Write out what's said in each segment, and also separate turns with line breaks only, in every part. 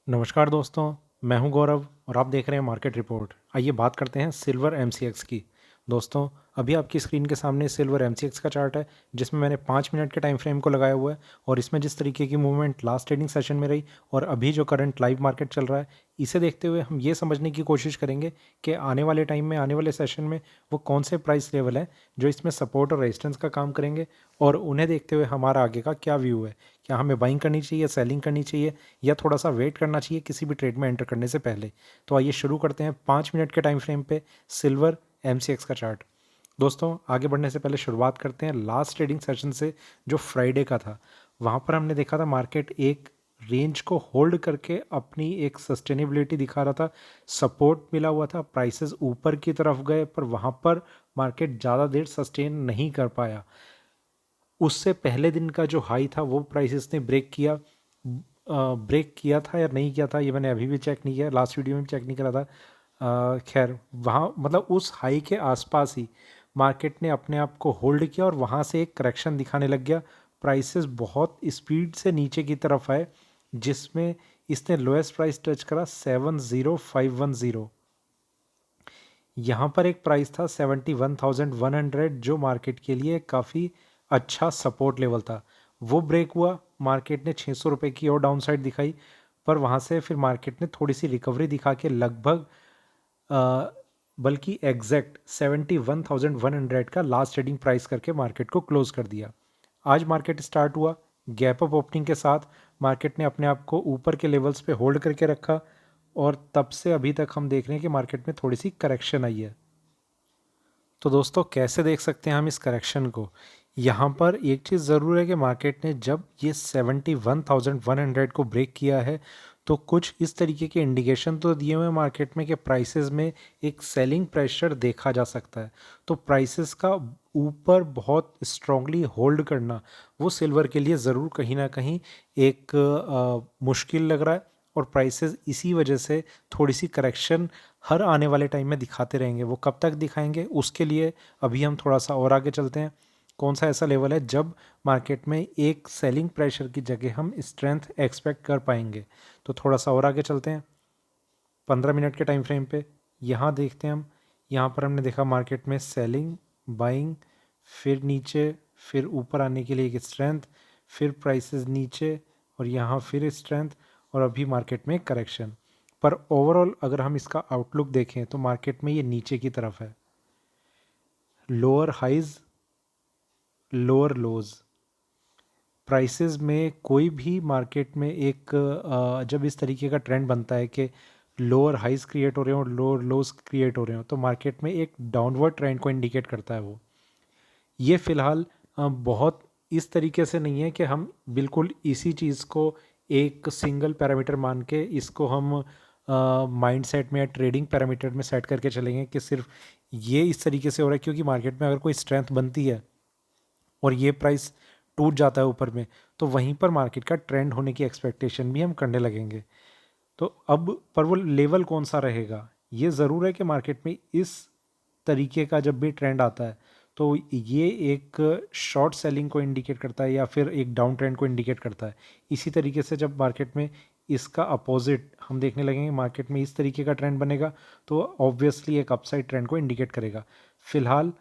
नमस्कार दोस्तों, मैं हूं गौरव और आप देख रहे हैं मार्केट रिपोर्ट। आइए बात करते हैं सिल्वर एमसीएक्स की। दोस्तों, अभी आपकी स्क्रीन के सामने सिल्वर एमसीएक्स का चार्ट है, जिसमें मैंने 5 मिनट के टाइम फ्रेम को लगाया हुआ है और इसमें जिस तरीके की मूवमेंट लास्ट ट्रेडिंग सेशन में रही और अभी जो करंट लाइव मार्केट चल रहा है, इसे देखते हुए हम ये समझने की कोशिश करेंगे कि आने वाले टाइम में, आने वाले सेशन में वो कौन से प्राइस लेवल हैं जो इसमें सपोर्ट और रेजिस्टेंस का काम करेंगे और उन्हें देखते हुए हमारा आगे का क्या व्यू है। क्या हमें बाइंग करनी चाहिए, सेलिंग करनी चाहिए या थोड़ा सा वेट करना चाहिए किसी भी ट्रेड में एंटर करने से पहले। तो आइए शुरू करते हैं 5 मिनट के टाइम फ्रेम पे सिल्वर एमसीएक्स का चार्ट। दोस्तों, आगे बढ़ने से पहले शुरुआत करते हैं लास्ट ट्रेडिंग सेशन से, जो फ्राइडे का था। वहाँ पर हमने देखा था मार्केट एक रेंज को होल्ड करके अपनी एक सस्टेनेबिलिटी दिखा रहा था, सपोर्ट मिला हुआ था, प्राइसेस ऊपर की तरफ गए, पर वहाँ पर मार्केट ज़्यादा देर सस्टेन नहीं कर पाया। उससे पहले दिन का जो हाई था वो प्राइसेस ने ब्रेक किया था या नहीं किया था, ये मैंने अभी भी चेक नहीं किया, लास्ट वीडियो में चेक नहीं करा था। खैर, वहाँ मतलब उस हाई के आसपास ही मार्केट ने अपने आप को होल्ड किया और वहाँ से एक करेक्शन दिखाने लग गया। प्राइसेस बहुत स्पीड से नीचे की तरफ आए, जिसमें इसने लोएस्ट प्राइस टच करा 70510। यहाँ पर एक प्राइस था 71,100, जो मार्केट के लिए काफ़ी अच्छा सपोर्ट लेवल था। वो ब्रेक हुआ, मार्केट ने 600 रुपये की और डाउन साइड दिखाई, पर वहाँ से फिर मार्केट ने थोड़ी सी रिकवरी दिखा के लगभग बल्कि एग्जैक्ट 71,100 का लास्ट ट्रेडिंग प्राइस करके मार्केट को क्लोज कर दिया। आज मार्केट स्टार्ट हुआ गैप अप ओपनिंग के साथ। मार्केट ने अपने आप को ऊपर के लेवल्स पे होल्ड करके रखा और तब से अभी तक हम देख रहे हैं कि मार्केट में थोड़ी सी करेक्शन आई है। तो दोस्तों, कैसे देख सकते हैं हम इस करेक्शन को? यहाँ पर एक चीज़ ज़रूर है कि मार्केट ने जब ये 71,100 को ब्रेक किया है तो कुछ इस तरीके के इंडिकेशन तो दिए हुए हैं मार्केट में कि प्राइसेस में एक सेलिंग प्रेशर देखा जा सकता है। तो प्राइसेस का ऊपर बहुत स्ट्रांगली होल्ड करना वो सिल्वर के लिए ज़रूर कहीं ना कहीं एक मुश्किल लग रहा है और प्राइसेस इसी वजह से थोड़ी सी करेक्शन हर आने वाले टाइम में दिखाते रहेंगे। वो कब तक दिखाएंगे उसके लिए अभी हम थोड़ा सा और आगे चलते हैं। कौन सा ऐसा लेवल है जब मार्केट में एक सेलिंग प्रेशर की जगह हम स्ट्रेंथ एक्सपेक्ट कर पाएंगे? तो थोड़ा सा और आगे चलते हैं 15 मिनट के टाइम फ्रेम पे। यहाँ देखते हैं हम, यहाँ पर हमने देखा मार्केट में सेलिंग, बाइंग, फिर नीचे, फिर ऊपर आने के लिए एक स्ट्रेंथ, फिर प्राइसेस नीचे और यहाँ फिर स्ट्रेंथ और अभी मार्केट में करेक्शन। पर ओवरऑल अगर हम इसका आउटलुक देखें तो मार्केट में ये नीचे की तरफ है। Lower highs, lower lows. Prices में कोई भी मार्केट में एक जब इस तरीके का ट्रेंड बनता है कि लोअर हाइज क्रिएट हो रहे हो और लोअर लोज क्रिएट हो रहे हो, तो मार्केट में एक डाउनवर्ड ट्रेंड को इंडिकेट करता है वो। ये फ़िलहाल बहुत इस तरीके से नहीं है कि हम बिल्कुल इसी चीज़ को एक सिंगल पैरामीटर मान के इसको हम माइंड सेट में या ट्रेडिंग पैरामीटर में सेट करके चलेंगे कि सिर्फ ये इस तरीके से हो रहा है। क्योंकि मार्केट में अगर कोई स्ट्रेंथ बनती है और ये प्राइस टूट जाता है ऊपर में, तो वहीं पर मार्केट का ट्रेंड होने की एक्सपेक्टेशन भी हम करने लगेंगे। तो अब पर वो लेवल कौन सा रहेगा? ये ज़रूर है कि मार्केट में इस तरीके का जब भी ट्रेंड आता है तो ये एक शॉर्ट सेलिंग को इंडिकेट करता है या फिर एक डाउन ट्रेंड को इंडिकेट करता है। इसी तरीके से जब मार्केट में इसका अपोजिट हम देखने लगेंगे, मार्केट में इस तरीके का ट्रेंड बनेगा तो ऑब्वियसली एक अपसाइड ट्रेंड को इंडिकेट करेगा। फिलहाल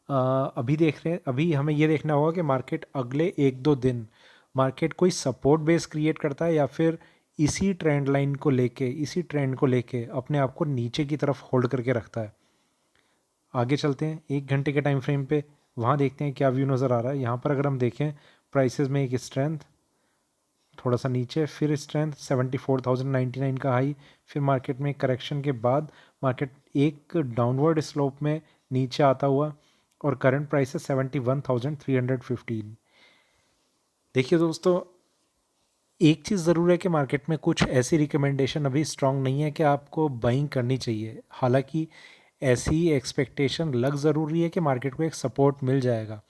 अभी देख रहे हैं, अभी हमें ये देखना होगा कि मार्केट अगले 1-2 दिन मार्केट कोई सपोर्ट बेस क्रिएट करता है या फिर इसी ट्रेंड लाइन को लेके, इसी ट्रेंड को लेके अपने आप को नीचे की तरफ होल्ड करके रखता है। आगे चलते हैं 1 घंटे के टाइम फ्रेम पे, वहाँ देखते हैं क्या व्यू नज़र आ रहा है। यहाँ पर अगर हम देखें प्राइसेस में एक स्ट्रेंथ, थोड़ा सा नीचे, फिर स्ट्रेंथ 74,099 का हाई, फिर मार्केट में करेक्शन के बाद मार्केट एक डाउनवर्ड स्लोप में नीचे आता हुआ और करंट प्राइस है 71,315। देखिए दोस्तों, एक चीज़ ज़रूर है कि मार्केट में कुछ ऐसी रिकमेंडेशन अभी स्ट्रांग नहीं है कि आपको बाइंग करनी चाहिए। हालांकि ऐसी एक्सपेक्टेशन लग ज़रूर रही है कि मार्केट को एक सपोर्ट मिल जाएगा,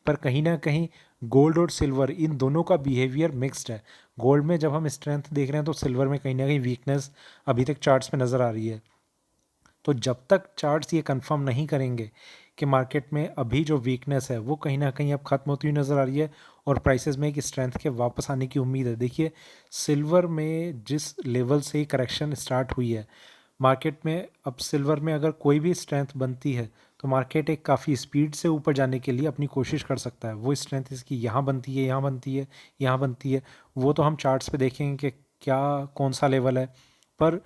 पर कहीं ना कहीं गोल्ड और सिल्वर इन दोनों का बिहेवियर मिक्स्ड है। गोल्ड में जब हम स्ट्रेंथ देख रहे हैं तो सिल्वर में कहीं ना कहीं वीकनेस अभी तक चार्ट्स में नज़र आ रही है। तो जब तक चार्ट्स ये कंफर्म नहीं करेंगे कि मार्केट में अभी जो वीकनेस है वो कहीं ना कहीं अब ख़त्म होती हुई नज़र आ रही है और प्राइसेस में एक स्ट्रेंथ के वापस आने की उम्मीद है। देखिए सिल्वर में जिस लेवल से ही करेक्शन स्टार्ट हुई है मार्केट में, अब सिल्वर में अगर कोई भी स्ट्रेंथ बनती है तो मार्केट एक काफ़ी स्पीड से ऊपर जाने के लिए अपनी कोशिश कर सकता है। वो स्ट्रेंथ इसकी यहाँ बनती है, यहाँ बनती है, यहाँ बनती है, वो तो हम चार्ट्स पे देखेंगे कि क्या कौन सा लेवल है। पर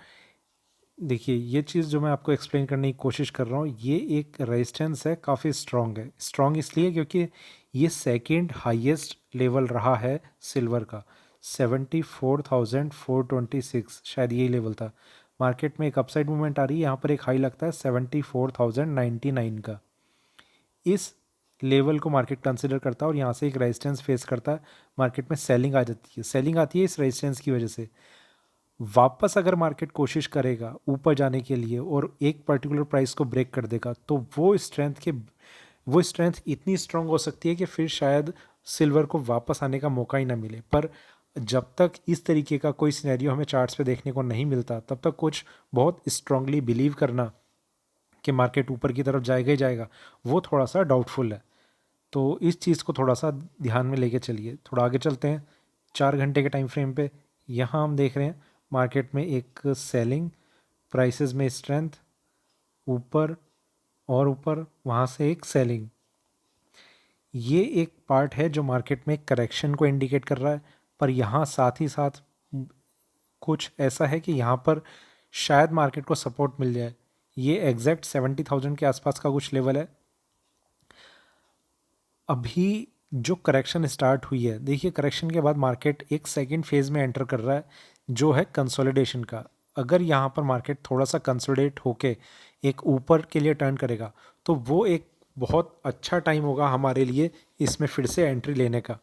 देखिए ये चीज़ जो मैं आपको एक्सप्लेन करने की कोशिश कर रहा हूँ, ये एक रेजिस्टेंस है, काफ़ी स्ट्रॉन्ग है। स्ट्रॉन्ग इसलिए क्योंकि ये सेकेंड हाईएस्ट लेवल रहा है सिल्वर का, 74,426 शायद यही लेवल था। मार्केट में एक अपसाइड मूवमेंट आ रही है, यहाँ पर एक हाई लगता है 74,099 का। इस लेवल को मार्केट कंसिडर करता है और यहाँ से एक रेजिस्टेंस फेस करता है, मार्केट में सेलिंग आ जाती है। सेलिंग आती है इस रेजिस्टेंस की वजह से। वापस अगर मार्केट कोशिश करेगा ऊपर जाने के लिए और एक पर्टिकुलर प्राइस को ब्रेक कर देगा तो वो स्ट्रेंथ इतनी स्ट्रांग हो सकती है कि फिर शायद सिल्वर को वापस आने का मौका ही ना मिले। पर जब तक इस तरीके का कोई सिनेरियो हमें चार्ट्स पे देखने को नहीं मिलता तब तक कुछ बहुत स्ट्रांगली बिलीव करना कि मार्केट ऊपर की तरफ जाएगा ही जाएगा वो थोड़ा सा डाउटफुल है। तो इस चीज़ को थोड़ा सा ध्यान में लेके चलिए। थोड़ा आगे चलते हैं 4 घंटे के टाइम फ्रेम पे। यहाँ हम देख रहे हैं मार्केट में एक सेलिंग, प्राइसेस में स्ट्रेंथ, ऊपर और ऊपर, वहाँ से एक सेलिंग। ये एक पार्ट है जो मार्केट में करेक्शन को इंडिकेट कर रहा है। पर यहाँ साथ ही साथ कुछ ऐसा है कि यहाँ पर शायद मार्केट को सपोर्ट मिल जाए। ये एग्जैक्ट 70,000 के आसपास का कुछ लेवल है। अभी जो करेक्शन स्टार्ट हुई है, देखिए करेक्शन के बाद मार्केट एक सेकंड फेज में एंटर कर रहा है जो है कंसोलिडेशन का। अगर यहाँ पर मार्केट थोड़ा सा कंसोलिडेट होके एक ऊपर के लिए टर्न करेगा तो वो एक बहुत अच्छा टाइम होगा हमारे लिए इसमें फिर से एंट्री लेने का।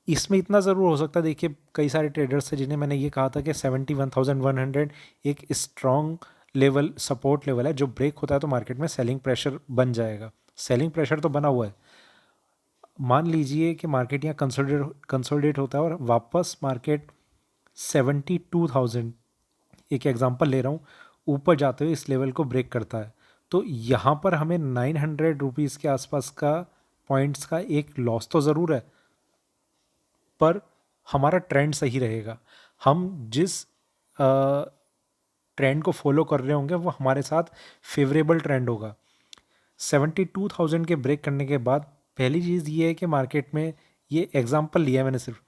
इसमें इतना ज़रूर हो सकता है, देखिए कई सारे ट्रेडर्स थे जिन्हें मैंने ये कहा था कि 71,100 एक स्ट्रॉन्ग लेवल, सपोर्ट लेवल है, जो ब्रेक होता है तो मार्केट में सेलिंग प्रेशर बन जाएगा। सेलिंग प्रेशर तो बना हुआ है। मान लीजिए कि मार्केट यहाँ कंसोलिडेट होता है और वापस मार्केट 72,000, एक एग्जांपल ले रहा हूँ, ऊपर जाते हुए इस लेवल को ब्रेक करता है तो यहाँ पर हमें 900 रुपीज़ के आसपास का पॉइंट्स का एक लॉस तो ज़रूर है, पर हमारा ट्रेंड सही रहेगा। हम जिस ट्रेंड को फॉलो कर रहे होंगे वो हमारे साथ फेवरेबल ट्रेंड होगा। 72,000 के ब्रेक करने के बाद पहली चीज़ ये है कि मार्केट में, ये एग्जांपल लिया मैंने सिर्फ,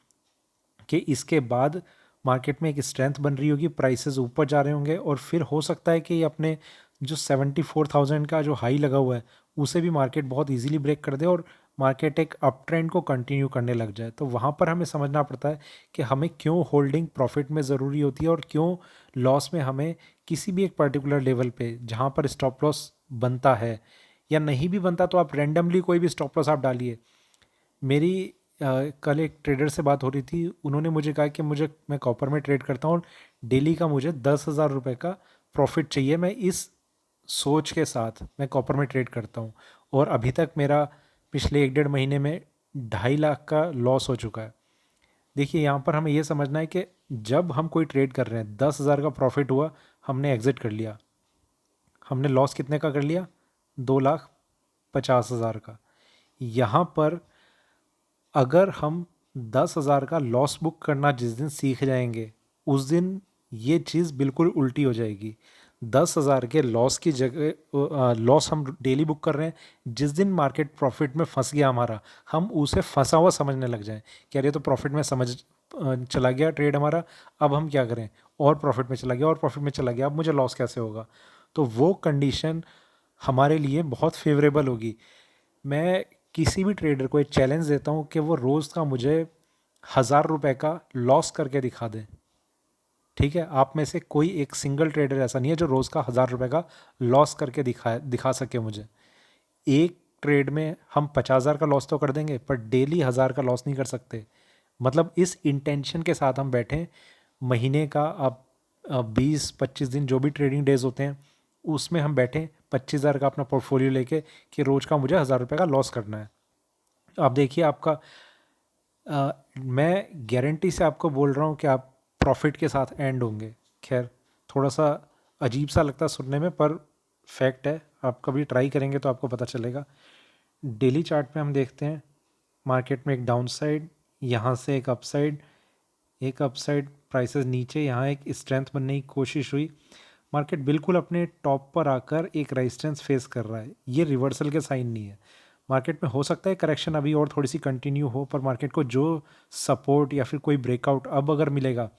कि इसके बाद मार्केट में एक स्ट्रेंथ बन रही होगी, प्राइसेस ऊपर जा रहे होंगे और फिर हो सकता है कि ये अपने जो 74,000 का जो हाई लगा हुआ है उसे भी मार्केट बहुत इजीली ब्रेक कर दे और मार्केट एक अप ट्रेंड को कंटिन्यू करने लग जाए। तो वहाँ पर हमें समझना पड़ता है कि हमें क्यों होल्डिंग प्रॉफिट में ज़रूरी होती है और क्यों लॉस में हमें किसी भी एक पर्टिकुलर लेवल पे जहाँ पर स्टॉप लॉस बनता है या नहीं भी बनता तो आप रैंडमली कोई भी स्टॉप लॉस आप डालिए। मेरी कल एक ट्रेडर से बात हो रही थी, उन्होंने मुझे कहा कि मैं कॉपर में ट्रेड करता हूँ और डेली का मुझे 10,000 रुपये का प्रॉफिट चाहिए। मैं इस सोच के साथ मैं कॉपर में ट्रेड करता हूँ और अभी तक मेरा पिछले 1 डेढ़ महीने में 2.5 लाख का लॉस हो चुका है। देखिए यहाँ पर हमें यह समझना है कि जब हम कोई ट्रेड कर रहे हैं, 10,000 का प्रॉफिट हुआ, हमने एग्जिट कर लिया, हमने लॉस कितने का कर लिया? 2,50,000 का। यहाँ पर अगर हम 10,000 का लॉस बुक करना जिस दिन सीख जाएंगे उस दिन ये चीज़ बिल्कुल उल्टी हो जाएगी। 10,000 के लॉस की जगह लॉस हम डेली बुक कर रहे हैं, जिस दिन मार्केट प्रॉफिट में फंस गया हमारा, हम उसे फंसा हुआ समझने लग जाएं कि अरे तो प्रॉफिट में चला गया ट्रेड हमारा, अब हम क्या करें, और प्रॉफिट में चला गया और प्रॉफिट में चला गया, अब मुझे लॉस कैसे होगा। तो वो कंडीशन हमारे लिए बहुत फेवरेबल होगी। मैं किसी भी ट्रेडर को एक चैलेंज देता हूँ कि वो रोज़ का मुझे 1,000 रुपये का लॉस करके दिखा दे। ठीक है, आप में से कोई एक सिंगल ट्रेडर ऐसा नहीं है जो रोज़ का 1,000 रुपये का लॉस करके दिखा सके मुझे। एक ट्रेड में हम 50,000 का लॉस तो कर देंगे पर डेली 1,000 का लॉस नहीं कर सकते। मतलब इस इंटेंशन के साथ हम बैठें, महीने का आप 20-25 दिन जो भी ट्रेडिंग डेज होते हैं उसमें हम बैठें 25,000 का अपना पोर्टफोलियो लेके कि रोज़ का मुझे 1,000 रुपये का लॉस करना है। आप देखिए आपका मैं गारंटी से आपको बोल रहा हूँ कि आप प्रॉफिट के साथ एंड होंगे। खैर थोड़ा सा अजीब सा लगता है सुनने में पर फैक्ट है, आप कभी ट्राई करेंगे तो आपको पता चलेगा। डेली चार्ट पे हम देखते हैं मार्केट में एक डाउन साइड, यहाँ से एक अपसाइड, प्राइसेस नीचे, यहाँ एक स्ट्रेंथ बनने की कोशिश हुई, मार्केट बिल्कुल अपने टॉप पर आकर एक रेजिस्टेंस फेस कर रहा है। ये रिवर्सल के साइन नहीं है। मार्केट में हो सकता है करेक्शन अभी और थोड़ी सी कंटिन्यू हो, पर मार्केट को जो सपोर्ट या फिर कोई ब्रेकआउट अब अगर मिलेगा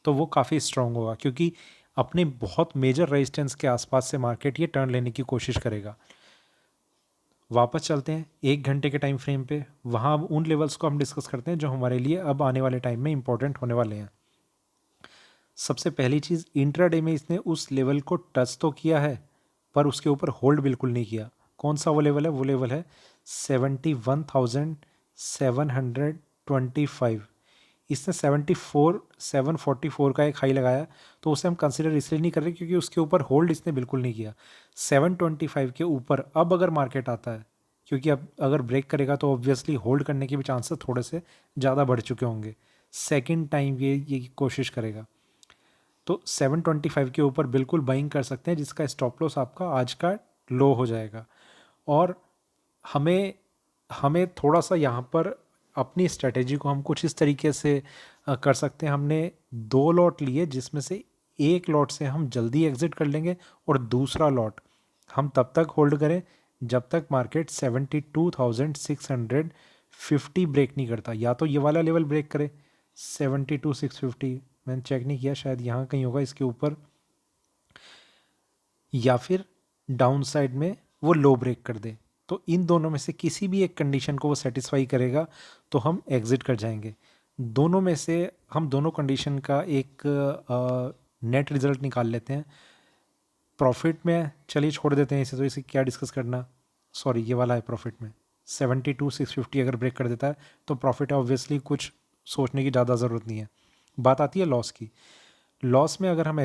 तो वो काफ़ी स्ट्रांग होगा, क्योंकि अपने बहुत मेजर रेजिस्टेंस के आसपास से मार्केट ये टर्न लेने की कोशिश करेगा। वापस चलते हैं 1 घंटे के टाइम फ्रेम पे, वहाँ अब उन लेवल्स को हम डिस्कस करते हैं जो हमारे लिए अब आने वाले टाइम में इंपॉर्टेंट होने वाले हैं। सबसे पहली चीज़, इंट्राडे में इसने उस लेवल को टच तो किया है पर उसके ऊपर होल्ड बिल्कुल नहीं किया। कौन सा वो लेवल है? वो लेवल है 71,725। इसने 744 का एक हाई लगाया, तो उसे हम कंसिडर इसलिए नहीं कर रहे क्योंकि उसके ऊपर होल्ड इसने बिल्कुल नहीं किया। 725 के ऊपर अब अगर मार्केट आता है, क्योंकि अब अगर ब्रेक करेगा तो ऑब्वियसली होल्ड करने के भी चांसेस थोड़े से ज़्यादा बढ़ चुके होंगे। सेकेंड टाइम ये कोशिश करेगा तो 725 के ऊपर बिल्कुल बाइंग कर सकते हैं, जिसका स्टॉप लॉस आपका आज का लो हो जाएगा। और हमें हमें थोड़ा सा यहाँ पर अपनी स्ट्रेटेजी को हम कुछ इस तरीके से कर सकते हैं। हमने 2 लॉट लिए, जिसमें से एक लॉट से हम जल्दी एग्जिट कर लेंगे और दूसरा लॉट हम तब तक होल्ड करें जब तक मार्केट 72,650 ब्रेक नहीं करता। या तो ये वाला लेवल ब्रेक करे 72,650, मैंने चेक नहीं किया, शायद यहाँ कहीं होगा इसके ऊपर, या फिर डाउन साइड में वो लो ब्रेक कर दे। तो इन दोनों में से किसी भी एक कंडीशन को वो सेटिस्फाई करेगा तो हम एग्जिट कर जाएंगे। दोनों में से हम दोनों कंडीशन का एक नेट रिजल्ट निकाल लेते हैं। प्रॉफिट में चलिए छोड़ देते हैं इसे, तो इसे क्या डिस्कस करना, सॉरी ये वाला है प्रॉफिट में 72,650 अगर ब्रेक कर देता है तो प्रॉफिट है, ऑब्वियसली कुछ सोचने की ज़्यादा ज़रूरत नहीं है। बात आती है लॉस की। लॉस में अगर हम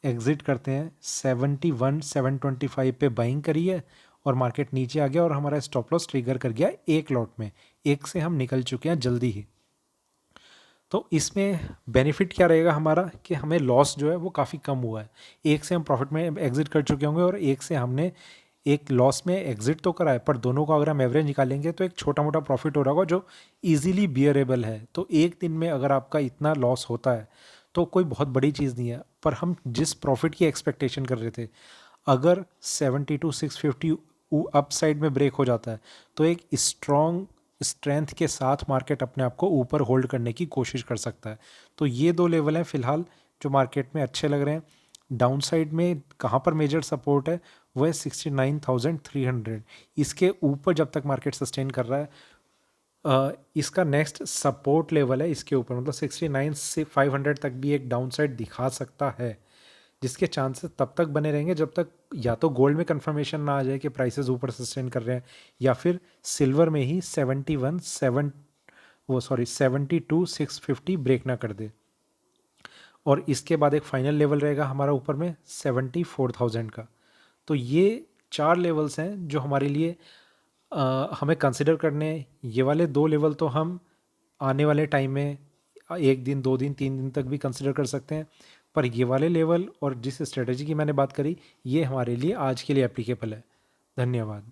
एग्जिट करते हैं 71,725 पे बाइंग करी है और मार्केट नीचे आ गया और हमारा स्टॉप लॉस ट्रिगर कर गया एक लॉट में, एक से हम निकल चुके हैं जल्दी ही। तो इसमें बेनिफिट क्या रहेगा हमारा कि हमें लॉस जो है वो काफ़ी कम हुआ है। एक से हम प्रॉफिट में एग्जिट कर चुके होंगे और एक से हमने एक लॉस में एग्जिट तो करा है, पर दोनों का अगर हम एवरेज निकालेंगे तो एक छोटा मोटा प्रॉफिट हो रहा होगा जो इजीली बियरेबल है। तो एक दिन में अगर आपका इतना लॉस होता है तो कोई बहुत बड़ी चीज़ नहीं है, पर हम जिस प्रॉफिट की एक्सपेक्टेशन कर रहे थे, अगर 72,650 अप साइड में ब्रेक हो जाता है तो एक स्ट्रॉन्ग स्ट्रेंथ के साथ मार्केट अपने आप को ऊपर होल्ड करने की कोशिश कर सकता है। तो ये 2 लेवल हैं फिलहाल जो मार्केट में अच्छे लग रहे हैं। डाउन साइड में कहाँ पर मेजर सपोर्ट है वो है 69,300। इसके ऊपर जब तक मार्केट सस्टेन कर रहा है, इसका नेक्स्ट सपोर्ट लेवल है इसके ऊपर, मतलब 69 से 500 तक भी एक डाउन साइड दिखा सकता है, जिसके चांसेस तब तक बने रहेंगे जब तक या तो गोल्ड में कंफर्मेशन ना आ जाए कि प्राइसेस ऊपर सस्टेन कर रहे हैं, या फिर सिल्वर में ही 72,650 ब्रेक ना कर दे। और इसके बाद एक फाइनल लेवल रहेगा हमारा ऊपर में 74,000 का। तो ये 4 लेवल्स हैं जो हमारे लिए हमें कंसिडर करने हैं। ये वाले 2 लेवल तो हम आने वाले टाइम में 1 दिन 2 दिन 3 दिन तक भी कंसिडर कर सकते हैं, पर ये वाले लेवल और जिस स्ट्रेटजी की मैंने बात करी ये हमारे लिए आज के लिए एप्लीकेबल है। धन्यवाद।